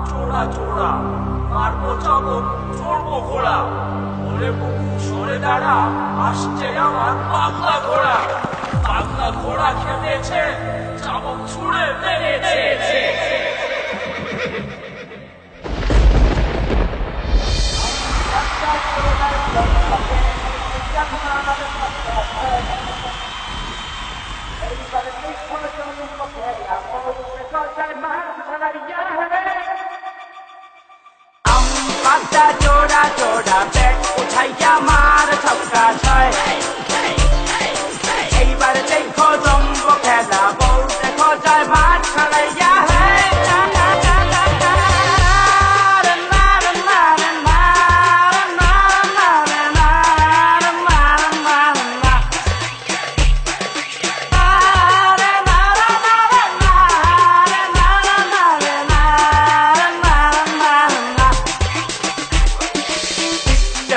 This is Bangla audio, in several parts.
চোরা চোরা মারবো চাবুক চড়বো ঘোড়া ওরে বুকু সরে দাঁড়া আসছে আমার পাগলা ঘোড়া পাগলা ঘোড়া খেতেছে চাবুক ছুঁড়ে মেরেছে পাতা জোড়া জোড়া ব্যাগ উঠাইয়া মার ছক্কা ছয় এইবার দেখো জম্ব খেলা বউ দেখো যায় মাঠ খালাইয়া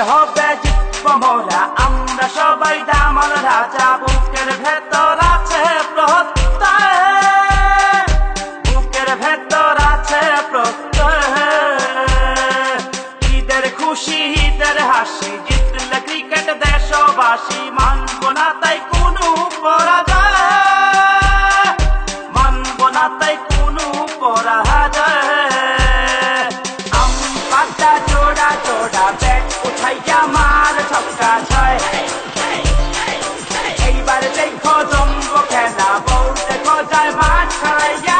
হবে জিতব মোরা আমরা সবাই দামাল রাজা বুকের ভেতর আছে প্রত্যয় বুকের ভেতর আছে প্রত্যয় ঈদের খুশি ঈদের হাসি জিতলে ক্রিকেট দেশবাসী মানব না তাই কোনো পরাজয় মানব না তাই কোনো পরাজয় পাতা জোড়া জোড়া ব্যাগ উঠাইয়া মার ছক্কা ছয় এইবার দেখো জম্ব খেলা বউ দেখো যায় মাঠ খাইয়া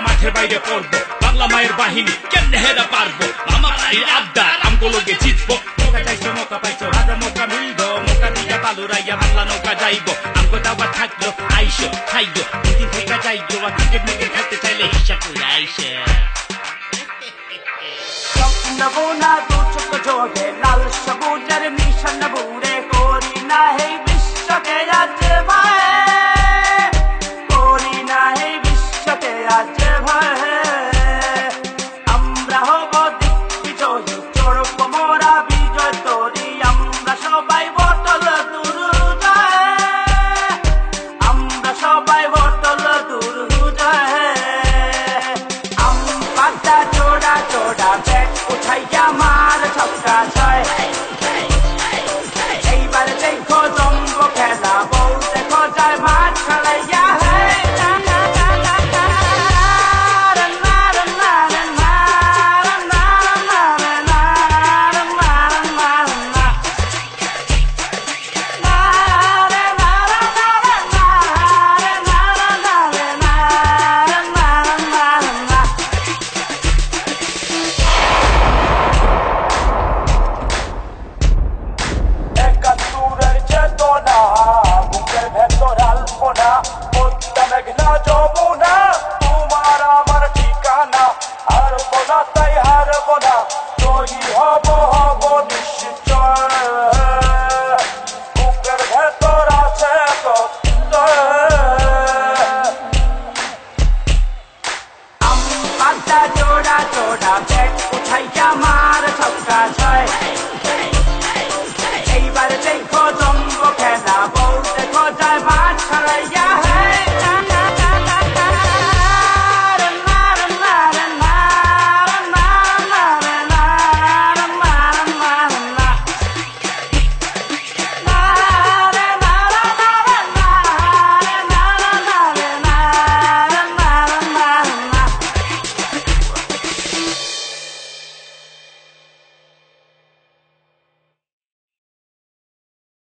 মাঠের বাইরে পড়বো বাংলা মায়ের বাহিনী কেমনে হেরা পারবো আমার আড্ডা আমগুলোকে জিতবো মোকা চাইছো মোকা পাইছো রাজা মোকা মিলবো মোকা দিয়া বালুরাইয়া বাংলা নৌকা যাইবো আমগো দাবার থাকলো আইসো খাইবো দুদিন থেকে যাইবো আর ক্রিকেট মেকে খেলতে চাইলে হিসাব করে আইসো স্বপ্ন বোনা দু চোখ যোগে লাল সবুজের মিশন বুড়ে করি না এই বিশ্বকে আজ